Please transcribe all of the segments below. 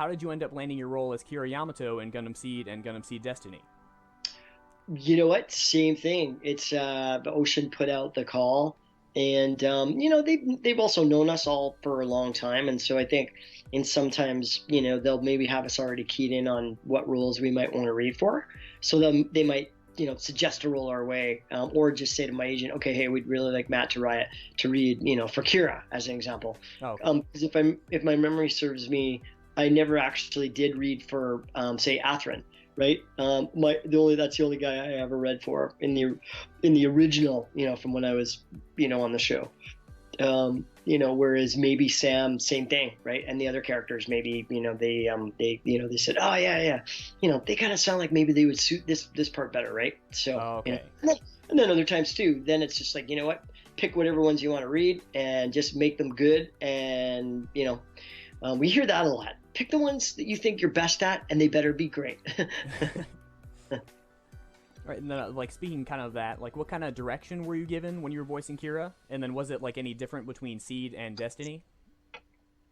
How did you end up landing your role as Kira Yamato in Gundam Seed and Gundam Seed Destiny? You know what? Same thing. It's the Ocean put out the call, and they've also known us all for a long time, and so I think, and sometimes they'll maybe have us already keyed in on what roles we might want to read for, so then they might suggest a role our way, or just say to my agent, okay, hey, we'd really like Matt to read for Kira as an example, Oh, okay. because if my memory serves me, I never actually did read for say Atherin, right? That's the only guy I ever read for in the original, from when I was, on the show. Whereas maybe Sam, same thing, right? And the other characters, maybe, they said, oh yeah, they kind of sound like maybe they would suit this part better, right? So, Oh, okay. and then other times too, then it's just like, you know what, pick whatever ones you want to read and just make them good. And we hear that a lot. Pick the ones that you think you're best at, and they better be great. All right, and then, like, speaking kind of that, like, what kind of direction were you given when you were voicing Kira? And then was it, like, any different between Seed and Destiny?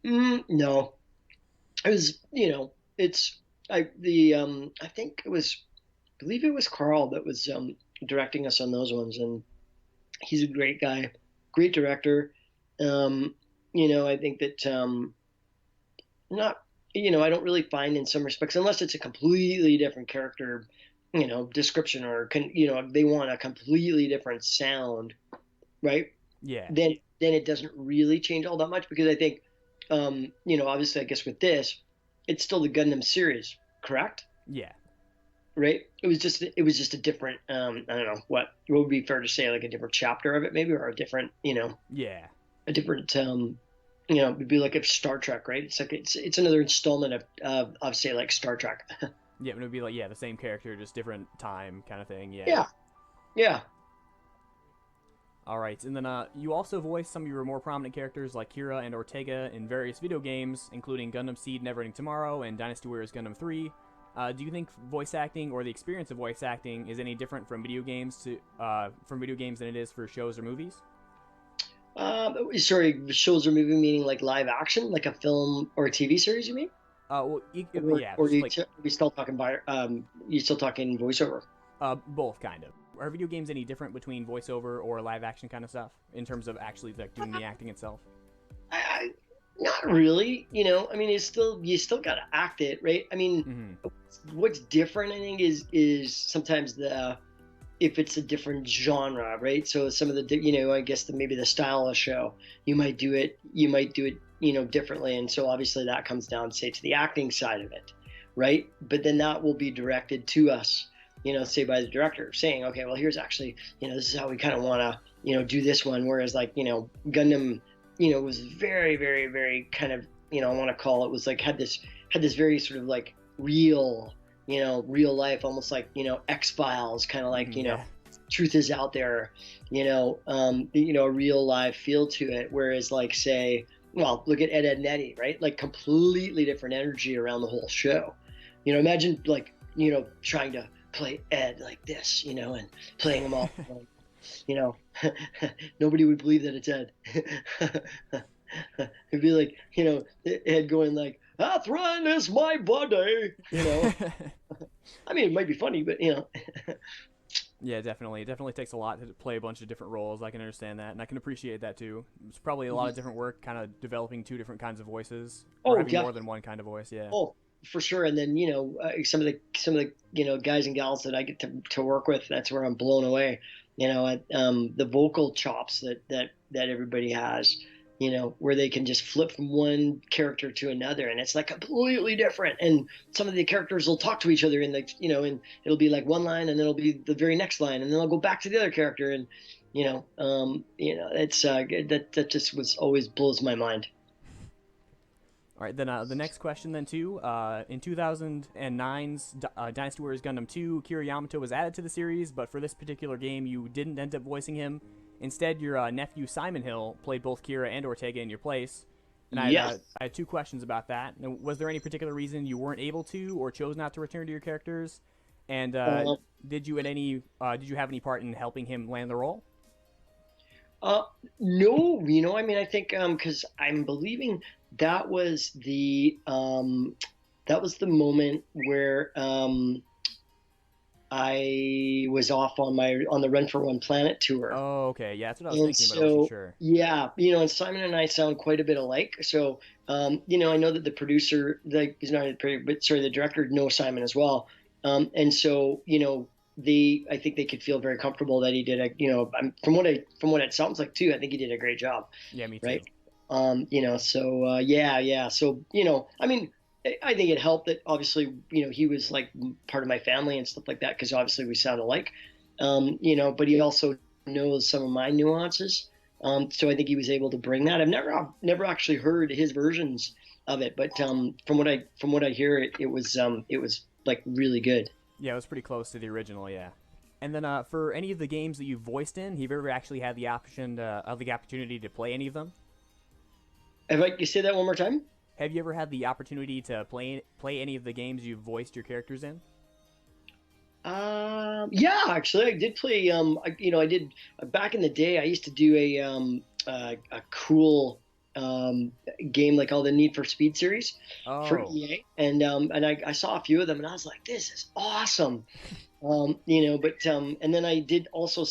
No, it was, it's I think I believe it was Carl that was directing us on those ones, and he's a great guy, great director. I think that not I don't really find in some respects, unless it's a completely different character, description, or they want a completely different sound, right? Yeah. Then it doesn't really change all that much, because I think obviously, I guess with this, it's still the Gundam series, correct? Yeah. Right? It was just a different, I don't know what would be fair to say, like a different chapter of it, maybe, or a different, Yeah. a different it'd be like a Star Trek, right? It's like it's another installment of say, like Star Trek. Yeah, it would be like, yeah, the same character, just different time kind of thing, yeah. Yeah, yeah. All right, and then you also voiced some of your more prominent characters like Kira and Ortega in various video games, including Gundam Seed Neverending Tomorrow and Dynasty Warriors Gundam 3. Do you think voice acting or the experience of voice acting is any different from video games than it is for shows or movies? Sorry, shows or movie meaning like live action, like a film or a TV series, you mean? Well, Or yeah, or like we still talking you still talking voiceover? both kind of. Are video games any different between voiceover or live action kind of stuff in terms of actually like doing the acting itself? I, Not really. I mean, it's still you still got to act it, right? I mean, Mm-hmm. what's different, I think, is sometimes the if it's a different genre, right? So some of the I guess maybe the style of show, you might do it differently, and so obviously that comes down, say, to the acting side of it, right? But then that will be directed to us, say by the director, saying, okay, well, here's actually, this is how we kind of want to do this one. Whereas, like, Gundam, was very, very, very kind of, I want to call it, was like had this very sort of like real, real life, almost like, X-Files, kind of like, Mm-hmm, yeah. truth is out there, a real live feel to it. Whereas, like, say, well, look at Ed, Edd n Eddy, right? Like, completely different energy around the whole show. Imagine, like, trying to play Ed like this, and playing him all, you know, nobody would believe that it's Ed. It'd be like, Ed going like, Athron is my buddy, I mean, it might be funny, but Yeah, definitely. It definitely takes a lot to play a bunch of different roles. I can understand that, and I can appreciate that too. It's probably a lot of different work, kind of developing two different kinds of voices, or oh, having more definitely. than one kind of voice. Yeah. Oh, for sure. And then some of the guys and gals that I get to work with, that's where I'm blown away. The vocal chops that everybody has. Where they can just flip from one character to another, and it's like completely different. And some of the characters will talk to each other in and it'll be like one line, and then it'll be the very next line, and then I'll go back to the other character, and it's that just was always blows my mind. All right, then the next question, then too. In 2009's Dynasty Warriors Gundam 2, Kira Yamato was added to the series, but for this particular game, you didn't end up voicing him. Instead, your nephew Simon Hill played both Kira and Ortega in your place. And Yes. I had two questions about that. Now, was there any particular reason you weren't able to or chose not to return to your characters? And Uh, did you have any part in helping him land the role? Uh, no, I mean, I think because I'm believing that was the that was the moment where I was off on the Run for One Planet tour. Oh, okay. Yeah, that's what I was And thinking, but I wasn't so, sure. yeah, and Simon and I sound quite a bit alike. So, I know that the producer, he's not the producer, but sorry, the director knows Simon as well. And so, I think they could feel very comfortable that he did from what it sounds like too, I think he did a great job, Yeah, me right? too. Yeah, yeah. So, I mean, I think it helped that obviously, he was like part of my family and stuff like that because obviously we sound alike. But he also knows some of my nuances. So I think he was able to bring that. I've never actually heard his versions of it, but from what I hear, it was like really good. Yeah, it was pretty close to the original. Yeah. And then for any of the games that you've voiced in, have you ever actually had the opportunity to play any of them? If I you say that one more time. Have you ever had the opportunity to play any of the games you've voiced your characters in? Yeah, actually, I did play. I did back in the day. I used to do a cool game like all the Need for Speed series for Oh, EA, and I saw a few of them, and I was like, this is awesome. But and then I also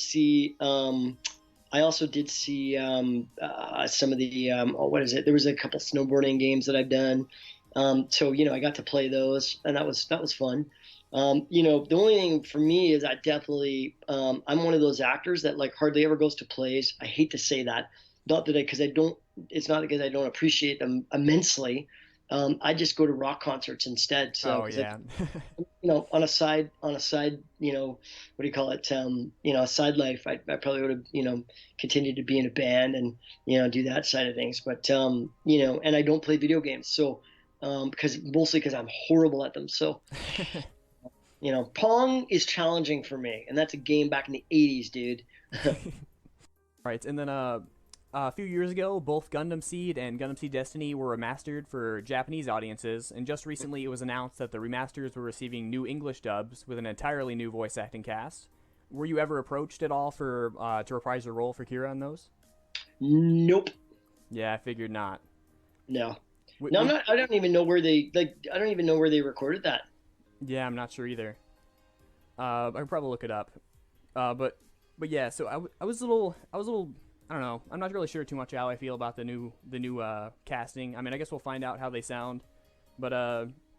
did see some of the what is it? There was a couple snowboarding games that I've done. So I got to play those, and that was fun. The only thing for me is I definitely I'm one of those actors that like hardly ever goes to plays. I hate to say that, not that because I don't. It's not because I don't appreciate them immensely. I just go to rock concerts instead. So oh because yeah, on a side, what do you call it? A side life. I probably would have, continued to be in a band and, do that side of things. But, and I don't play video games. So, mostly because I'm horrible at them. So, Pong is challenging for me. And that's a game back in the 80s, dude. right. And then a few years ago, both Gundam Seed and Gundam Seed Destiny were remastered for Japanese audiences, and just recently it was announced that the remasters were receiving new English dubs with an entirely new voice acting cast. Were you ever approached at all for to reprise your role for Kira in those? Nope. Yeah, I figured not. No. Would, No, I'm would not. I don't even know where they like. I don't even know where they recorded that. yeah, I'm not sure either. I can probably look it up. But yeah, so I was a little I don't know. I'm not really sure too much how I feel about the new casting. I mean, I guess we'll find out how they sound. But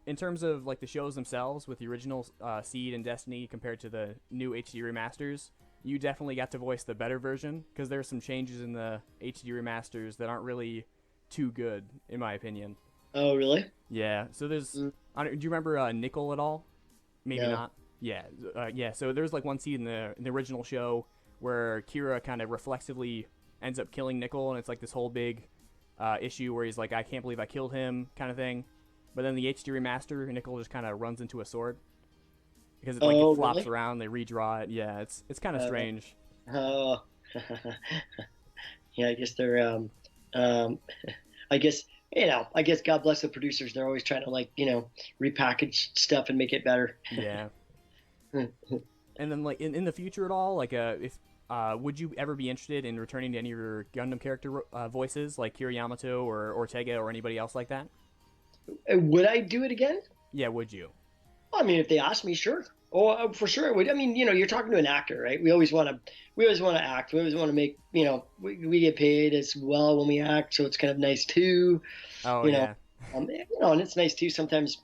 in terms of like the shows themselves, with the original Seed and Destiny compared to the new HD remasters, you definitely got to voice the better version because there's some changes in the HD remasters that aren't really too good in my opinion. Oh, really? Yeah. So there's. Mm, Do you remember Nickel at all? Maybe no. not. Yeah. Yeah. So there's like one scene in the original show where Kira kind of reflexively ends up killing Nickel, and it's like this whole big issue where he's like, "I can't believe I killed him," kind of thing. But then the HD remaster, Nickel just kind of runs into a sword because it's like it Oh, flops really? around. They redraw it. Yeah, it's kind of Uh, strange. oh. Yeah, I guess they're um I guess I guess God bless the producers. They're always trying to like, repackage stuff and make it better. Yeah. And then like in the future at all, like if would you ever be interested in returning to any of your Gundam character voices, like Kira Yamato or Ortega or anybody else like that? Would I do it again? Yeah, would you? Well, I mean, if they asked me, sure. Oh, for sure I would. I mean, you're talking to an actor, right? We always want to act. We always want to make, we get paid as well when we act, so it's kind of nice too, Oh you know. yeah, And it's nice too sometimes,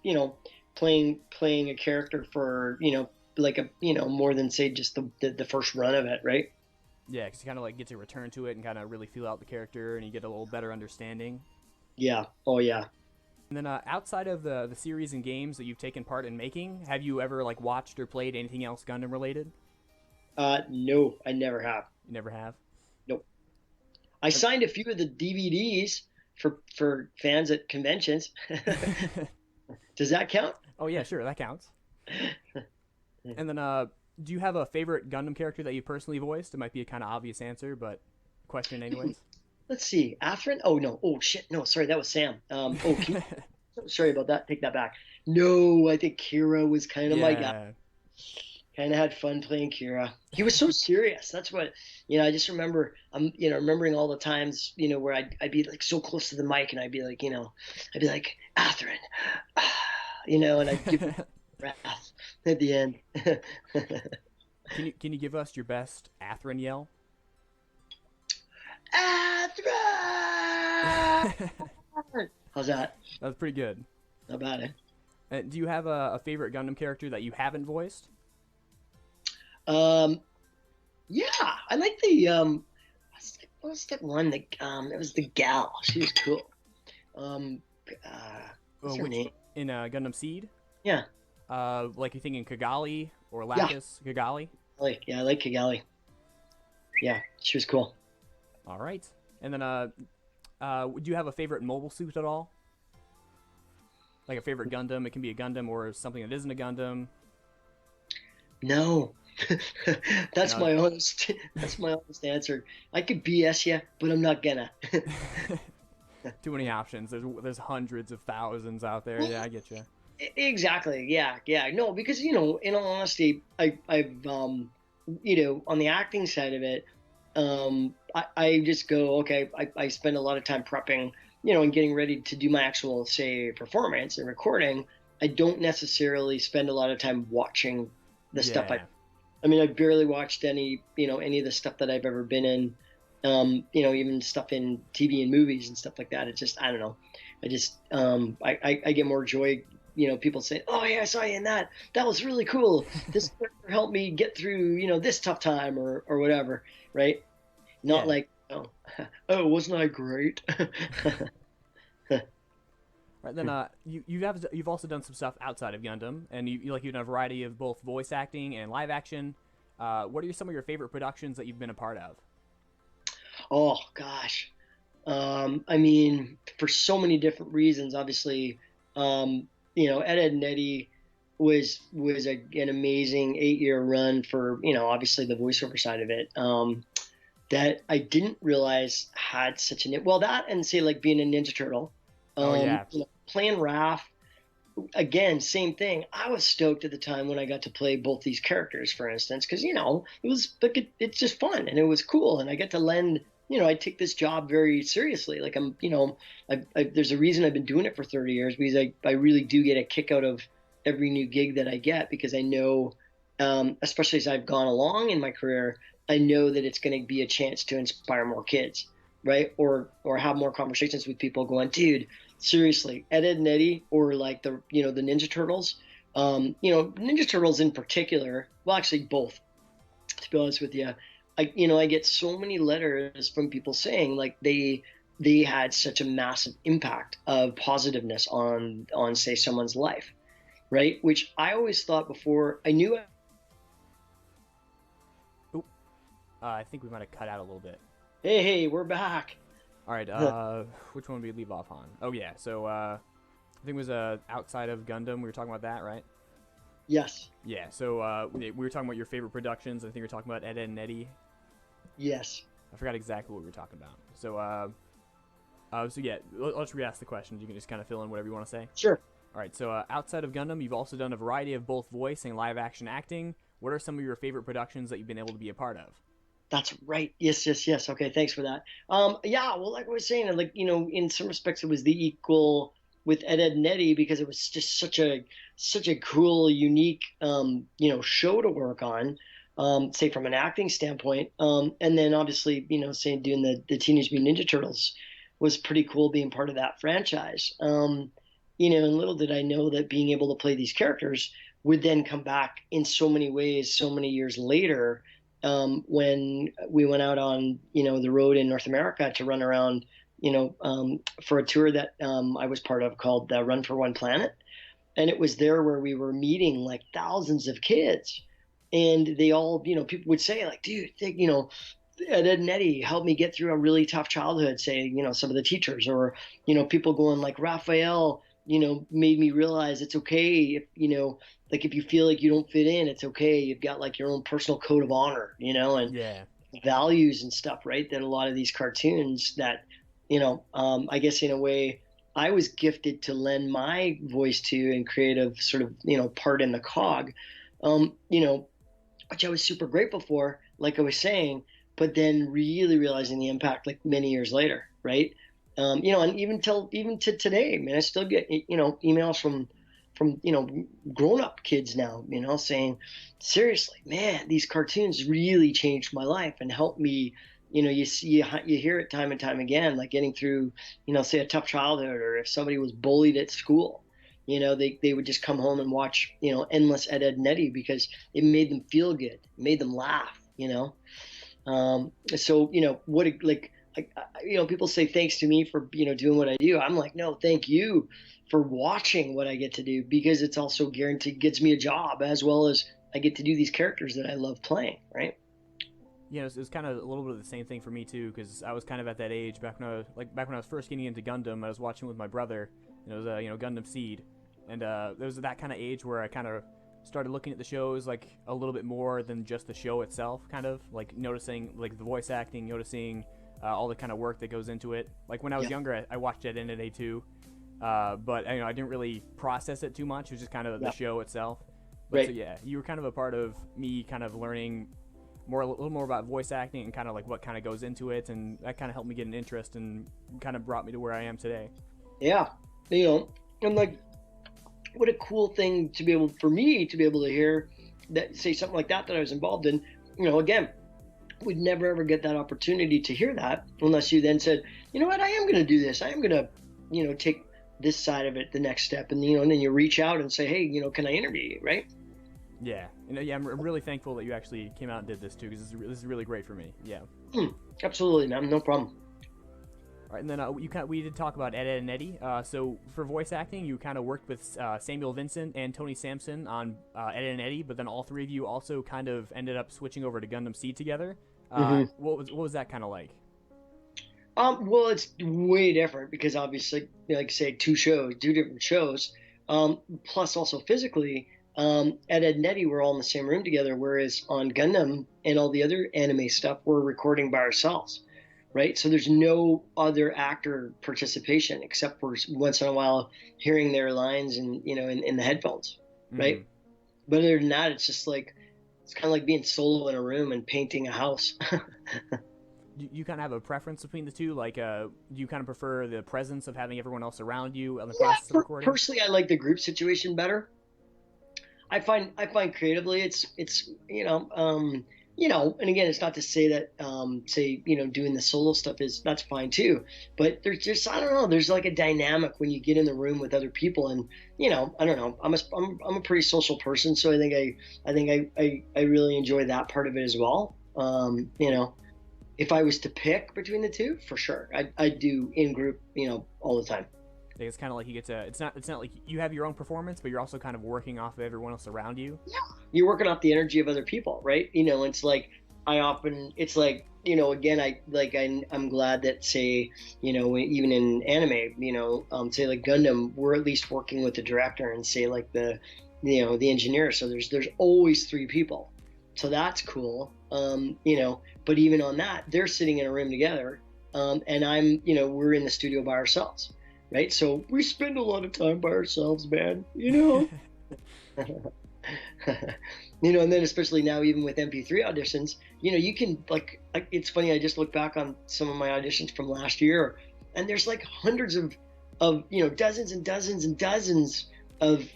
playing a character for, like more than say just the first run of it, right? yeah, because you kind of like get to return to it and kind of really feel out the character, and you get a little better understanding. Yeah. Oh yeah. And then outside of the series and games that you've taken part in making, have you ever like watched or played anything else Gundam related? No, I never have. You never have. Nope. I signed a few of the DVDs for fans at conventions. Does that count? Oh yeah, sure, that counts. And then do you have a favorite Gundam character that you personally voiced? It might be a kind of obvious answer, but question anyways. Let's see. Athrun? Oh no. Oh shit. No, sorry, that was Sam. Sorry about that. Take that back. No, I think Kira was kind of my guy. Yeah, Kind of had fun playing Kira. He was so serious. That's what, I just remember, remembering all the times, where I'd be like so close to the mic and I'd be like, Athrun, and I'd give breath at the end. Can you give us your best Atherin yell? Athra! How's that? That's pretty good. Not bad, eh? Do you have a favorite Gundam character that you haven't voiced? Um, yeah, I like the what was that one that it was the gal. She was cool. Um, what's Oh, her which name? in Gundam Seed? Yeah, Like you thinking Kigali or yeah, Lapis Kigali? I like Kigali. Yeah, she was cool. All right. And then do you have a favorite mobile suit at all? Like a favorite Gundam? It can be a Gundam or something that isn't a Gundam. No, that's No. my honest. That's my honest answer. I could BS you, but I'm not gonna. Too many options. There's hundreds of thousands out there. Yeah, I get you. Exactly. Yeah. Yeah. No, because in all honesty, I've on the acting side of it, I just go okay. I spend a lot of time prepping, and getting ready to do my actual say performance and recording. I don't necessarily spend a lot of time watching the stuff. Yeah. I mean, I barely watched any of the stuff that I've ever been in. Even stuff in TV and movies and stuff like that. It's just I don't know. I just I get more joy. People say, "Oh yeah, I saw you in that. That was really cool. This character helped me get through this tough time or whatever." Right? Not Yeah. like oh, wasn't I great? Right then, you've also done some stuff outside of Gundam, and you've done a variety of both voice acting and live action. What are some of your favorite productions that you've been a part of? Oh gosh. I mean, for so many different reasons. Obviously, Ed and Eddie was an amazing 8-year run for obviously the voiceover side of it. That I didn't realize had such an well that and say like being a Ninja Turtle, Oh yeah, playing Raph again, same thing. I was stoked at the time when I got to play both these characters, for instance, because it was like it's just fun and it was cool, and I get to lend. I take this job very seriously. Like there's a reason I've been doing it for 30 years because I really do get a kick out of every new gig that I get because I know, especially as I've gone along in my career, I know that it's going to be a chance to inspire more kids, right? Or have more conversations with people going, dude, seriously, Ed, Ed and Eddie, or like the Ninja Turtles, Ninja Turtles in particular. Well, actually, both. To be honest with you, I get so many letters from people saying like they had such a massive impact of positiveness on say someone's life, right? Which I always thought before I knew. Oop. I think we might have cut out a little bit. Hey, we're back. All right. Which one did we leave off on? Oh yeah. So I think it was outside of Gundam. We were talking about that, right? Yes. Yeah. So we were talking about your favorite productions. I think we were talking about Ed, Ed and Eddie. Yes. I forgot exactly what we were talking about. So yeah, let's re-ask the questions. You can just kind of fill in whatever you want to say. Sure. All right. So outside of Gundam, you've also done a variety of both voice and live action acting. What are some of your favorite productions that you've been able to be a part of? That's right. Yes. Okay, thanks for that. Yeah, well, like I was saying, like in some respects, it was the equal with Ed, Ed and Eddie because it was just such a cool, unique, show to work on. Say from an acting standpoint, and then obviously, say doing the Teenage Mutant Ninja Turtles was pretty cool being part of that franchise. And little did I know that being able to play these characters would then come back in so many ways, so many years later when we went out on the road in North America to run around for a tour that I was part of called Run for One Planet, and it was there where we were meeting like thousands of kids, and they all people would say like, dude, Ed, Ed and Eddie helped me get through a really tough childhood, say some of the teachers, or people going like Raphael made me realize it's okay if like if you feel like you don't fit in, it's okay. You've got like your own personal code of honor, and Yeah. values and stuff, right? That a lot of these cartoons that, I guess in a way I was gifted to lend my voice to and creative sort of, part in the cog, which I was super grateful for, like I was saying, but then really realizing the impact like many years later, right? And even to today, man, I still get emails from from grown up kids now, saying, seriously, man, these cartoons really changed my life and helped me. You see, you hear it time and time again, like getting through, say a tough childhood, or if somebody was bullied at school, they would just come home and watch, endless Ed, Ed, because it made them feel good, it made them laugh, so what like people say thanks to me for doing what I do. I'm like, no, thank you for watching what I get to do, because it's also guaranteed gets me a job, as well as I get to do these characters that I love playing, right? Yeah, it was kind of a little bit of the same thing for me too, because I was kind of at that age back when I was first getting into Gundam. I was watching with my brother, and it was Gundam Seed, and there was that kind of age where I kind of started looking at the shows like a little bit more than just the show itself, kind of like noticing like the voice acting, noticing all the kind of work that goes into it. Like when I was younger, I watched Ed, Ed, Ed too, but I didn't really process it too much. It was just kind of the show itself. But Right. so yeah, you were kind of a part of me kind of learning a little more about voice acting and kind of like what kind of goes into it, and that kind of helped me get an interest and kind of brought me to where I am today. Yeah. And like, what a cool thing to be able for me to be able to hear that, say something like that I was involved in. Again, would never ever get that opportunity to hear that unless you then said, you know what, I am going to do this. I am going to, take this side of it the next step, and and then you reach out and say, hey, can I interview you, right? Yeah, yeah, I'm really thankful that you actually came out and did this too, because this is really great for me. Yeah. Absolutely, man, no problem. All right, and then we did talk about Ed, Ed, and Eddie. So for voice acting, you kind of worked with Samuel Vincent and Tony Sampson on Ed, Ed, and Eddie, but then all three of you also kind of ended up switching over to Gundam Seed together. Hmm. What was that kind of like? Well, it's way different because obviously, like say, two different shows, plus also physically, Ed, Ed, and Eddie were all in the same room together, whereas on Gundam and all the other anime stuff, we're recording by ourselves, right? So there's no other actor participation except for once in a while hearing their lines and in the headphones, Mm-hmm. right? But other than that, it's just like it's kind of like being solo in a room and painting a house. Do you kind of have a preference between the two? Like, do you kind of prefer the presence of having everyone else around you in the Yeah, process of recording? personally, I like the group situation better. I find creatively it's and again, it's not to say that say doing the solo stuff is that's fine too, but there's just I don't know, there's like a dynamic when you get in the room with other people, and I don't know, I'm a pretty social person, so I think I really enjoy that part of it as well. If I was to pick between the two, for sure, I do in group, all the time. I think it's kind of like you get to. It's not like you have your own performance, but you're also kind of working off of everyone else around you. You're working off the energy of other people, right? It's like it's like again, I'm glad that say even in anime, say like Gundam, we're at least working with the director and say like the engineer. So there's always three people, so that's cool. But even on that, they're sitting in a room together, and we're in the studio by ourselves, right? So we spend a lot of time by ourselves, man. And then especially now, even with MP3 auditions, you can like it's funny. I just look back on some of my auditions from last year, and there's like hundreds of dozens and dozens and dozens of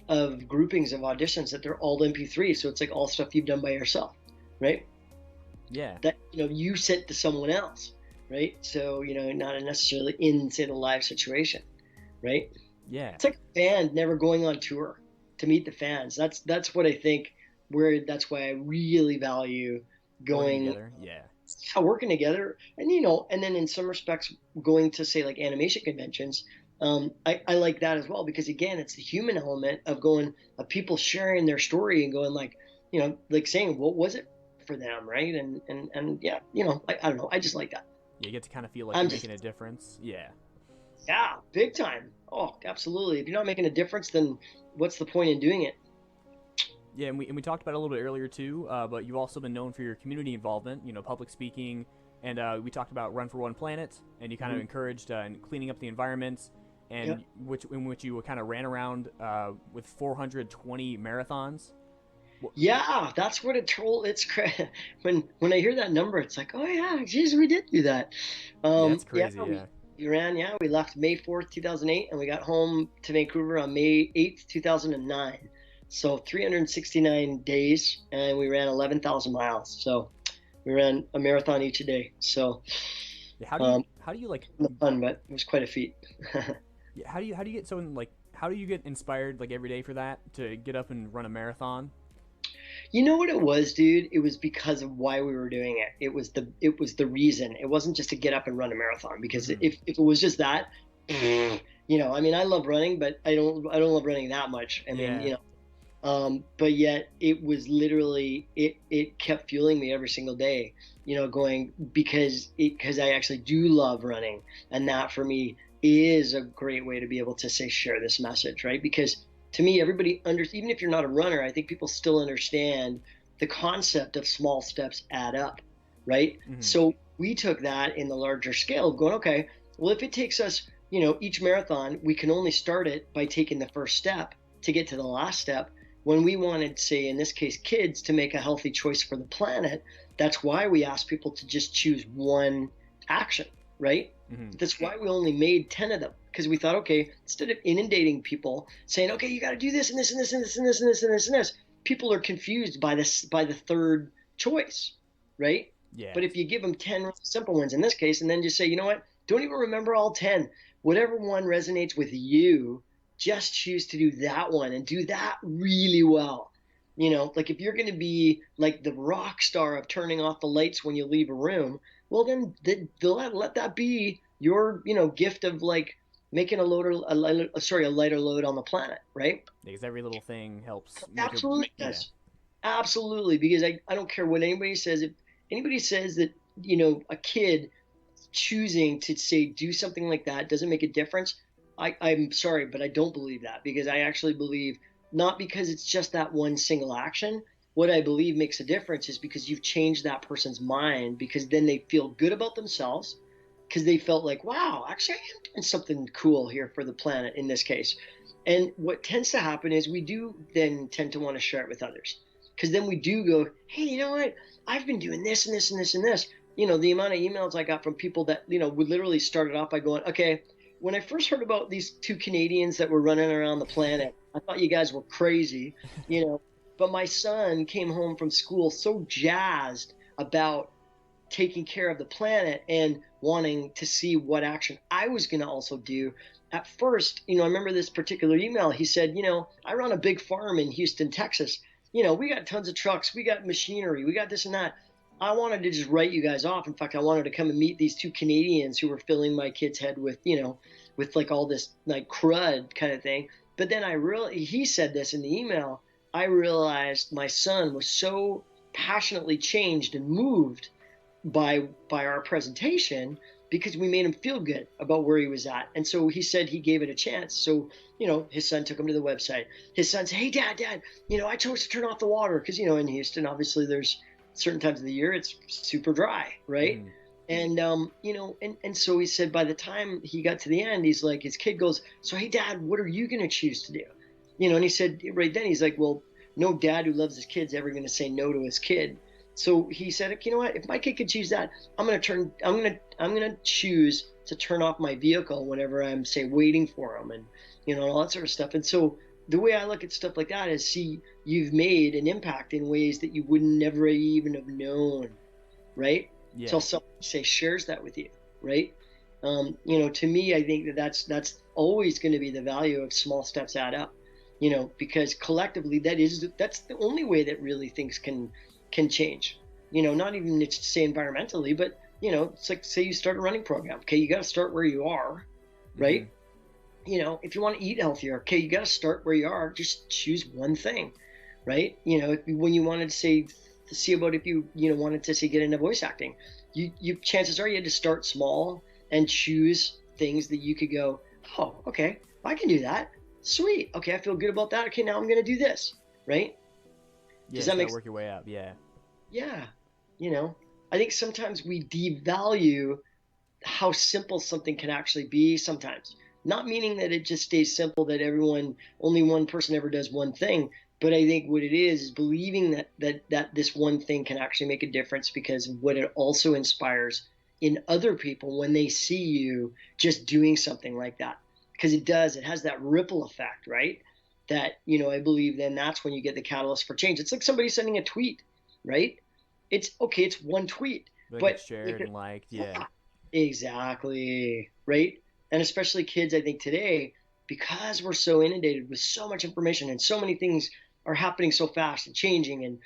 groupings of auditions that they're all MP3. So it's like all stuff you've done by yourself, right? Yeah. That you sent to someone else, right? So not necessarily in say the live situation, right? Yeah. It's like a band never going on tour to meet the fans. That's what I think. That's why I really value Working going, together. Yeah. working together, and and then in some respects going to say like animation conventions. I like that as well, because again, it's the human element of going of people sharing their story and going like like saying what was it for them, right? And yeah, I don't know. I just like that. Yeah, you get to kind of feel like I'm you're just making a difference. Yeah. Yeah, big time. Oh, absolutely. If you're not making a difference, then what's the point in doing it? Yeah, and we talked about it a little bit earlier too, but you've also been known for your community involvement, public speaking, and we talked about Run for One Planet, and you kind of Mhm. encouraged and cleaning up the environment, Yeah. and in which you kind of ran around with 420 marathons. Yeah, that's what it troll. When I hear that number, it's like, oh yeah, geez, we did do that. Yeah, that's Yeah, crazy. Yeah. We ran, yeah, we left May 4th, 2008, and we got home to Vancouver on May 8th, 2009. So 369 days, and we ran 11,000 miles. So we ran a marathon each day. So Yeah, how do you like fun, but it was quite a feat. yeah, how do you get so like how do you get inspired like every day for that to get up and run a marathon? You know what it was, dude? It was because of why we were doing it. It was the reason. It wasn't just to get up and run a marathon. Because Mm-hmm. if it was just that, I mean, I love running, but I don't love running that much. I mean, Yeah. but yet it was literally it kept fueling me every single day. Going because I actually do love running, and that for me is a great way to be able to say share this message, right? Because to me, everybody even if you're not a runner, I think people still understand the concept of small steps add up, right? Mm-hmm. So we took that in the larger scale of going, okay, well, if it takes us, each marathon, we can only start it by taking the first step to get to the last step. When we wanted, say, in this case, kids to make a healthy choice for the planet, that's why we asked people to just choose one action, right? Mm-hmm. That's why we only made 10 of them, because we thought, okay, instead of inundating people saying, okay, you got to do this and this and this and this and this and this and this and this, people are confused by the third choice, right? Yeah. But if you give them 10 really simple ones in this case, and then just say, you know what, don't even remember all 10. Whatever one resonates with you, just choose to do that one and do that really well. Like if you're going to be like the rock star of turning off the lights when you leave a room, well, then let that be your, gift of like making a lighter load on the planet, right? Because every little thing helps make a Absolutely, yeah. yes. Absolutely. Because I don't care what anybody says. If anybody says that, a kid choosing to say do something like that doesn't make a difference, I'm sorry, but I don't believe that, because I actually believe not because it's just that one single action. What I believe makes a difference is because you've changed that person's mind, because then they feel good about themselves, because they felt like, wow, actually I am doing something cool here for the planet in this case. And what tends to happen is we do then tend to want to share it with others, because then we do go, hey, you know what? I've been doing this and this and this and this. The amount of emails I got from people that, would literally start it off by going, okay, when I first heard about these two Canadians that were running around the planet, I thought you guys were crazy, but my son came home from school so jazzed about taking care of the planet and wanting to see what action I was going to also do. At first, I remember this particular email. He said, I run a big farm in Houston, Texas. We got tons of trucks, we got machinery, we got this and that. I wanted to just write you guys off. In fact, I wanted to come and meet these two Canadians who were filling my kid's head with, with like all this like crud kind of thing. But then he said this in the email. I realized my son was so passionately changed and moved by our presentation, because we made him feel good about where he was at. And so he said he gave it a chance. So, his son took him to the website. His son said, hey, dad, I chose to turn off the water, because, in Houston, obviously there's certain times of the year it's super dry, right? Mm-hmm. And and so he said by the time he got to the end, he's like, his kid goes, so hey, dad, what are you going to choose to do? And he said right then, he's like, well, no dad who loves his kid's ever going to say no to his kid. So he said, you know what, if my kid could choose that, I'm going to choose to turn off my vehicle whenever I'm, say, waiting for him, and all that sort of stuff. And so the way I look at stuff like that is, see, you've made an impact in ways that you would never even have known, right? Yeah. Until someone, say, shares that with you, right? To me, I think that's always going to be the value of small steps add up, because collectively that's the only way that really things can change. Not even it's say environmentally, but it's like, say you start a running program. Okay, you got to start where you are, Mm-hmm. right? If you want to eat healthier, okay, you got to start where you are. Just choose one thing, right? When you wanted to say to see about if you wanted to say get into voice acting, you chances are you had to start small and choose things that you could go, oh, okay, I can do that. Sweet. Okay, I feel good about that. Okay, now I'm going to do this, right? Yeah, Does you that make gotta sense? work your way up. Yeah. Yeah. I think sometimes we devalue how simple something can actually be sometimes. Not meaning that it just stays simple, that only one person ever does one thing. But I think what it is believing that this one thing can actually make a difference, because what it also inspires in other people when they see you just doing something like that, because it has that ripple effect, right? That, I believe then that's when you get the catalyst for change. It's like somebody sending a tweet, right? It's okay, it's one tweet, Like it's but shared and liked. Yeah. exactly, right? And especially kids, I think today, because we're so inundated with so much information and so many things are happening so fast and changing and,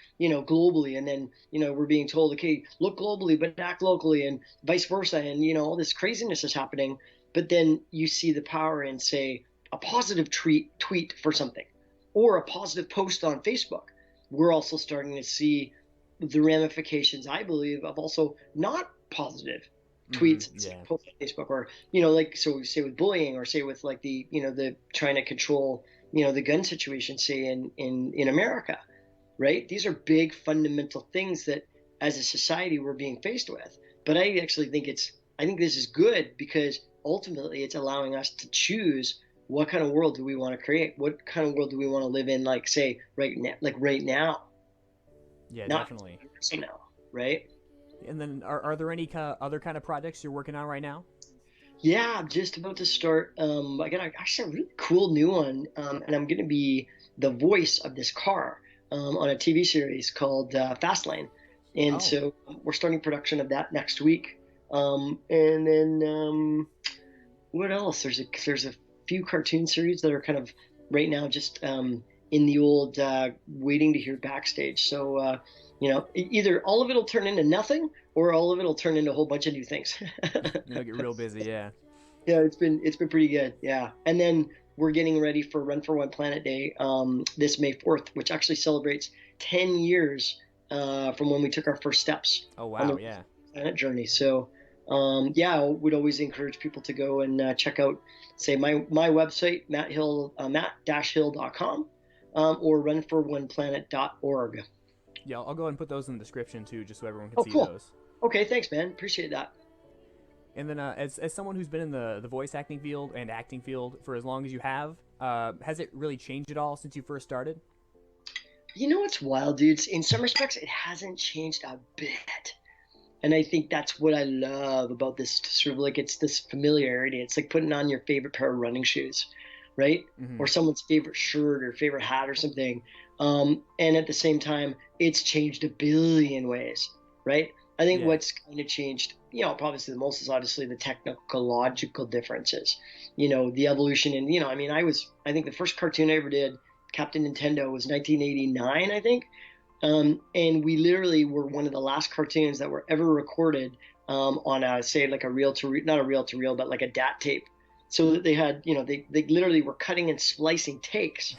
globally. And then, we're being told, okay, look globally, but act locally and vice versa. And, all this craziness is happening. But then you see the power in, say, a positive tweet for something or a positive post on Facebook. We're also starting to see the ramifications, I believe, of also not positive tweets, Yeah. posts on Facebook, or like, so say with bullying, or say with like the trying to control the gun situation, say in America, right? These are big fundamental things that as a society we're being faced with. But I actually think I think this is good, because ultimately it's allowing us to choose what kind of world do we want to create, what kind of world do we want to live in, like say right now, Yeah, not definitely. from now, right? And then are there any other kind of projects you're working on right now? Yeah, I'm just about to start. I got actually a really cool new one, and I'm going to be the voice of this car on a TV series called Fastlane, and Oh, so we're starting production of that next week. And then what else? There's a few cartoon series that are kind of right now just in the old waiting to hear backstage. So either all of it'll turn into nothing, or all of it'll turn into a whole bunch of new things. it'll get real busy. Yeah. Yeah, it's been pretty good. Yeah, and then we're getting ready for Run for One Planet Day this May 4th, which actually celebrates 10 years from when we took our first steps Oh on wow. the Yeah. planet journey. So yeah, I would always encourage people to go and check out, say, my website, matt-hill.com, or runforoneplanet.org. Yeah. I'll go ahead and put those in the description too, just so everyone can Oh, see cool. those. Okay, thanks, man. Appreciate that. And then, as someone who's been in the voice acting field and acting field for as long as you have, has it really changed at all since you first started? You know what's wild, dudes? In some respects, it hasn't changed a bit. And I think that's what I love about this, sort of like, it's this familiarity. It's like putting on your favorite pair of running shoes, right? Mm-hmm. Or someone's favorite shirt or favorite hat or something. And at the same time, it's changed a billion ways, right? I think Yeah. what's kind of changed, obviously the most is obviously the technological differences, the evolution. And, I mean, I think the first cartoon I ever did, Captain Nintendo, was 1989, I think. And we literally were one of the last cartoons that were ever recorded on a, say, like a reel to not a reel to reel, but like a DAT tape. So that they had, they literally were cutting and splicing takes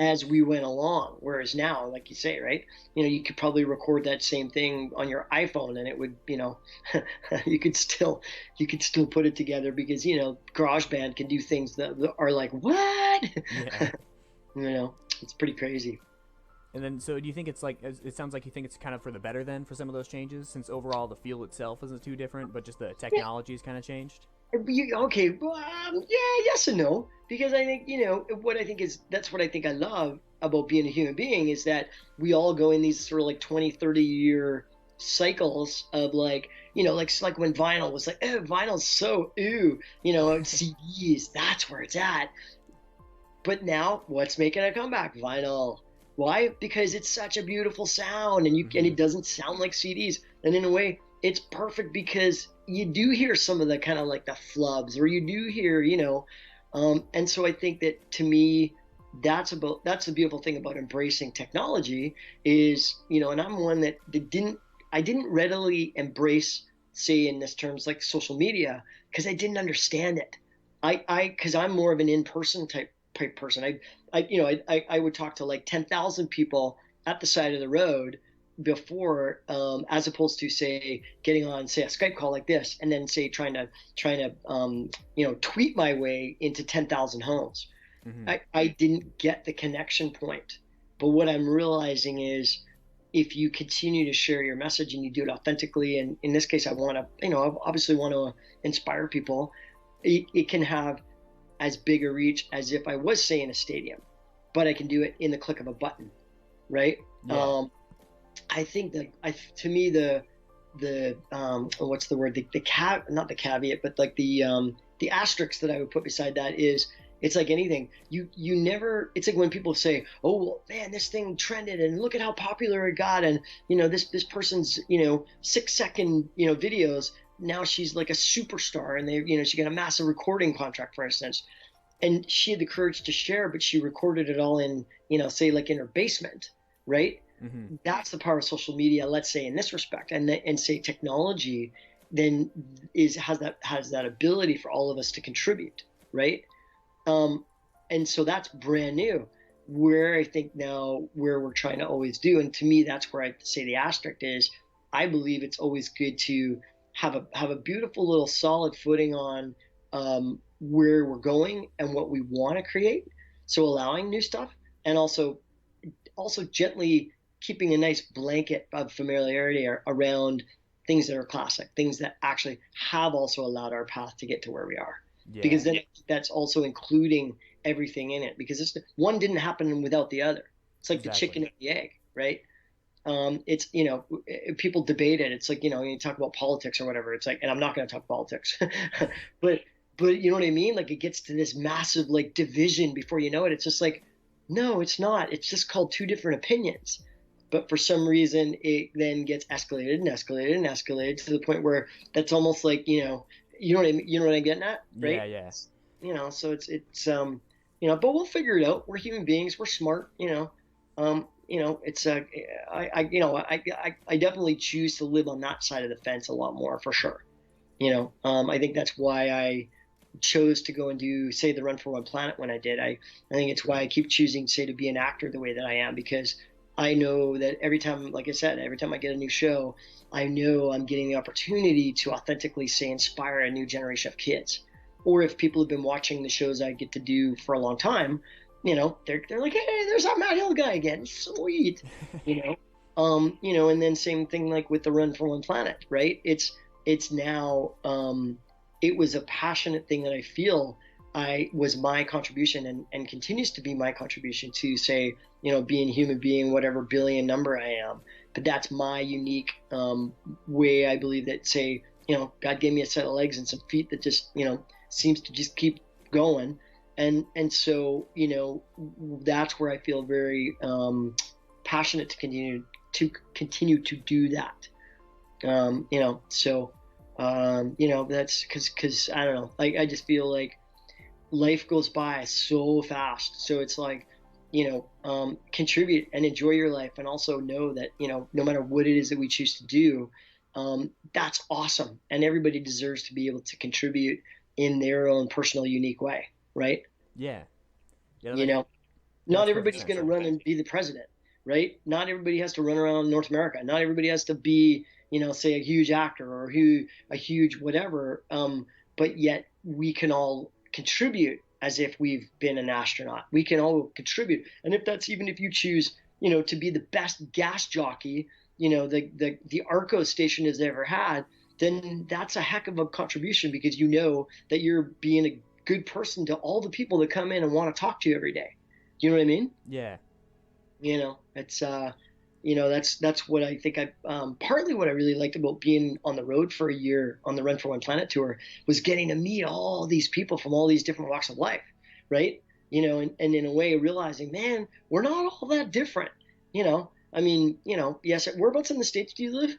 as we went along. Whereas now, like you say, right, you could probably record that same thing on your iPhone, and it would, you could still put it together, because GarageBand can do things that are like, what? Yeah. It's pretty crazy. And then, so do you think it's like? It sounds like you think it's kind of for the better then for some of those changes, since overall the field itself isn't too different, but just the technology has kind of changed. Okay, well, yeah, yes and no, because I think, that's what I think I love about being a human being, is that we all go in these sort of like 20, 30 year cycles of like, like when vinyl was like, oh, vinyl's so ooh, CDs, that's where it's at. But now, what's making a comeback? Vinyl. Why? Because it's such a beautiful sound, and Mm-hmm. it doesn't sound like CDs. And in a way, it's perfect, because you do hear some of the kind of like the flubs, or you do hear, and so I think that, to me, that's the beautiful thing about embracing technology is, and I'm one that didn't readily embrace, say, in this terms, like social media, because I didn't understand it. Because I'm more of an in-person type person. I would talk to like 10,000 people at the side of the road before, as opposed to, say, getting on, say, a Skype call like this, and then, say, trying to tweet my way into 10,000 homes. Mm-hmm. I didn't get the connection point. But what I'm realizing is, if you continue to share your message and you do it authentically, and in this case, I want to, I obviously want to inspire people, it can have as big a reach as if I was, say, in a stadium, but I can do it in the click of a button, right? Yeah. I think that, to me, what's the word, not the caveat, but like the asterisk that I would put beside that is, it's like anything, you never, it's like when people say, oh well, man, this thing trended and look at how popular it got, and this person's 6-second videos, now she's like a superstar, and she got a massive recording contract, for instance, and she had the courage to share, but she recorded it all in, say like in her basement, right? Mm-hmm. That's the power of social media, let's say, in this respect, and say technology then has that ability for all of us to contribute, right? um and so that's brand new, where I think now where we're trying to always do, and to me that's where I say the asterisk is, I believe it's always good to have a beautiful little solid footing on where we're going and what we want to create, so allowing new stuff, and also gently keeping a nice blanket of familiarity around things that are classic, things that actually have also allowed our path to get to where we are. Yeah. Because then that's also including everything in it. Because one didn't happen without the other. It's like the Exactly. chicken and the egg, right? It's people debate it. It's like you talk about politics or whatever. It's like, and I'm not going to talk politics, but you know what I mean? Like it gets to this massive like division before you know it. It's just like, no, it's not. It's just called two different opinions. But for some reason, it then gets escalated and escalated and escalated to the point where that's almost like you know what I mean? You know what I'm getting at, Yeah, right? yeah. So but we'll figure it out. We're human beings. We're smart. It's I definitely choose to live on that side of the fence a lot more, for sure. I think that's why I chose to go and do, say, the Run for One Planet when I did. I think it's why I keep choosing, say, to be an actor the way that I am, because I know that every time, like I said, every time I get a new show, I know I'm getting the opportunity to authentically, say, inspire a new generation of kids. Or if people have been watching the shows I get to do for a long time, they're like, hey, there's that Matt Hill guy again, sweet, you know. And then same thing like with the Run for One Planet, right? It's now it was a passionate thing that I feel I was my contribution, and continues to be my contribution to, say, being a human being, whatever billion number I am. But that's my unique way. I believe that, say, God gave me a set of legs and some feet that just, seems to just keep going. And so, that's where I feel very passionate to continue to do that. That's because I don't know, like I just feel like life goes by so fast. So it's like, contribute and enjoy your life, and also know that, no matter what it is that we choose to do, that's awesome. And everybody deserves to be able to contribute in their own personal, unique way, right? Yeah. Yeah, You know, that not makes perfect everybody's sense. going to Yeah. run and be the president, right? Not everybody has to run around North America. Not everybody has to be, say, a huge actor or a huge whatever. But yet we can all contribute as if we've been an astronaut. We can all contribute, and if that's even if you choose, to be the best gas jockey, the Arco station has ever had, then that's a heck of a contribution, because you know that you're being a good person to all the people that come in and want to talk to you every day. Do you know what I mean? Yeah. It's that's what I think. I partly what I really liked about being on the road for a year on the Run for One Planet tour was getting to meet all these people from all these different walks of life, right? And in a way realizing, man, we're not all that different. I mean, yes. Whereabouts in the States do you live?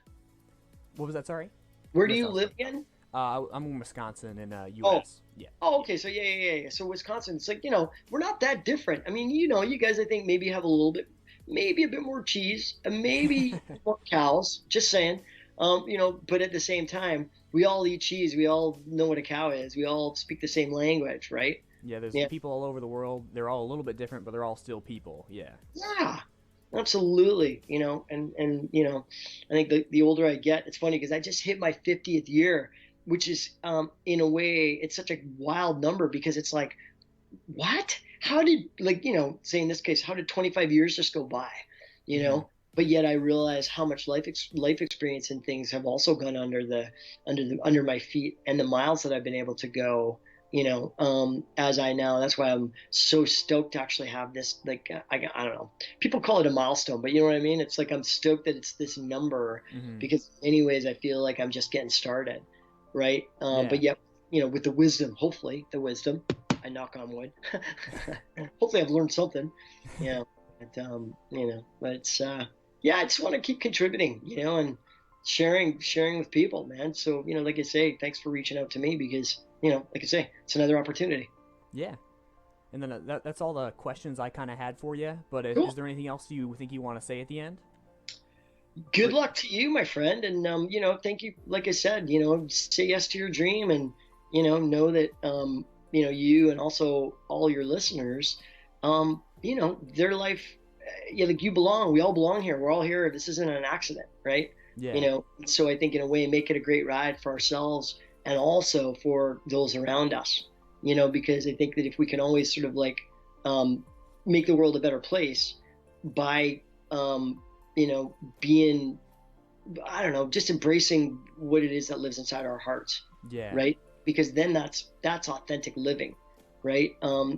What was that? Sorry. Where do Missed you out. live again? I'm in Wisconsin in Oh, U.S. Yeah. Oh, okay. So yeah. So Wisconsin, it's like, we're not that different. I mean, you guys, I think maybe have a little bit, maybe a bit more cheese, and maybe more cows. Just saying. But at the same time, we all eat cheese. We all know what a cow is. We all speak the same language, right? Yeah. There's Yeah. people all over the world. They're all a little bit different, but they're all still people. Yeah. Yeah. Absolutely. And I think the older I get, it's funny because I just hit my 50th year, which is in a way, it's such a wild number, because it's like, what? How did, like, say in this case, how did 25 years just go by? You Mm-hmm. know, but yet I realize how much life experience and things have also gone under my feet, and the miles that I've been able to go. as I now. That's why I'm so stoked to actually have this. Like, I don't know. People call it a milestone, but you know what I mean? It's like I'm stoked that it's this number Mm-hmm. because, anyways, I feel like I'm just getting started, right? Yeah. But yet, with the wisdom, hopefully, the wisdom, I knock on wood. Hopefully, I've learned something. Yeah. But it's yeah, I just want to keep contributing, and sharing with people, man. So, like I say, thanks for reaching out to me because, like I say, it's another opportunity. Yeah. And then that's all the questions I kind of had for you. But is Cool. there anything else you think you want to say at the end? Good Or, luck to you, my friend. And, thank you. Like I said, say yes to your dream and, know that, you and also all your listeners, their life, yeah, like you belong. We all belong here. We're all here. This isn't an accident, right? yeah. So I think in a way, make it a great ride for ourselves and also for those around us, because I think that if we can always sort of like um, make the world a better place by, being, I don't know, just embracing what it is that lives inside our hearts, Yeah. right? Because then that's authentic living, right?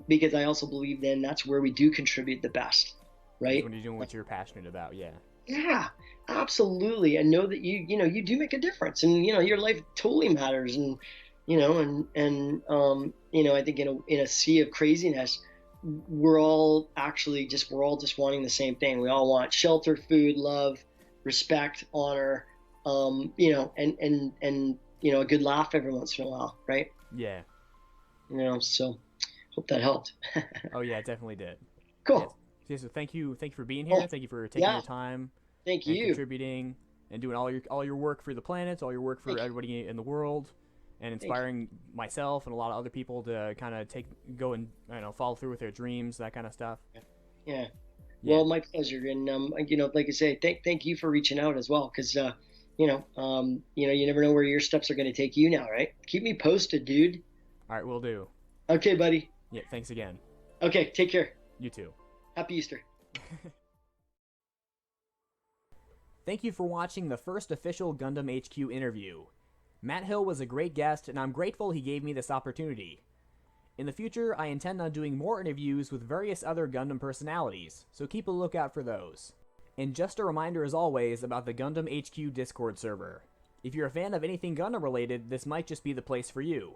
Because I also believe then that's where we do contribute the best, Is right? when you're doing what you're passionate about. Yeah. Yeah, absolutely. And know that you do make a difference, and your life totally matters. And I think in a sea of craziness, we're all just wanting the same thing. We all want shelter, food, love, respect, honor, and a good laugh every once in a while, right? Yeah. So hope that helped. Oh yeah, it definitely did. Yes. Cool. Yeah, so thank you for being Oh, here. Thank you for taking yeah. your time Thank and you. contributing and doing all your work for the planet, all your work for Thank you. everybody in the world, and Thank you. inspiring myself and a lot of other people to kind of go and follow through with their dreams, that kind of stuff. Yeah. Yeah. Well, my pleasure. And like I say, thank you for reaching out as well, because you never know where your steps are going to take you now, right? Keep me posted, dude. All right, we'll do. Okay, buddy. Yeah. Thanks again. Okay, take care. You too. Happy Easter. Thank you for watching the first official Gundam HQ interview. Matt Hill was a great guest, and I'm grateful he gave me this opportunity. In the future, I intend on doing more interviews with various other Gundam personalities, so keep a lookout for those. And just a reminder as always about the Gundam HQ Discord server. If you're a fan of anything Gundam related, this might just be the place for you.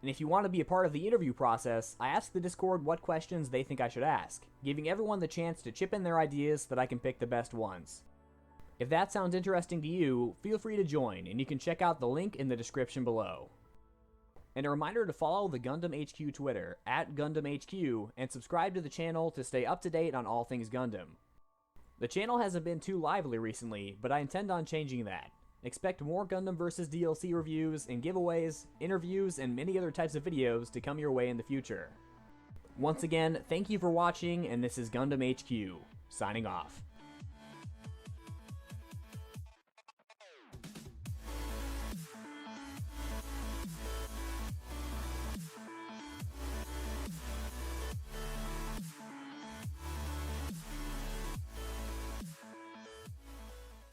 And if you want to be a part of the interview process, I ask the Discord what questions they think I should ask, giving everyone the chance to chip in their ideas so that I can pick the best ones. If that sounds interesting to you, feel free to join, and you can check out the link in the description below. And a reminder to follow the Gundam HQ Twitter, @GundamHQ, and subscribe to the channel to stay up to date on all things Gundam. The channel hasn't been too lively recently, but I intend on changing that. Expect more Gundam vs. DLC reviews and giveaways, interviews, and many other types of videos to come your way in the future. Once again, thank you for watching, and this is Gundam HQ, signing off.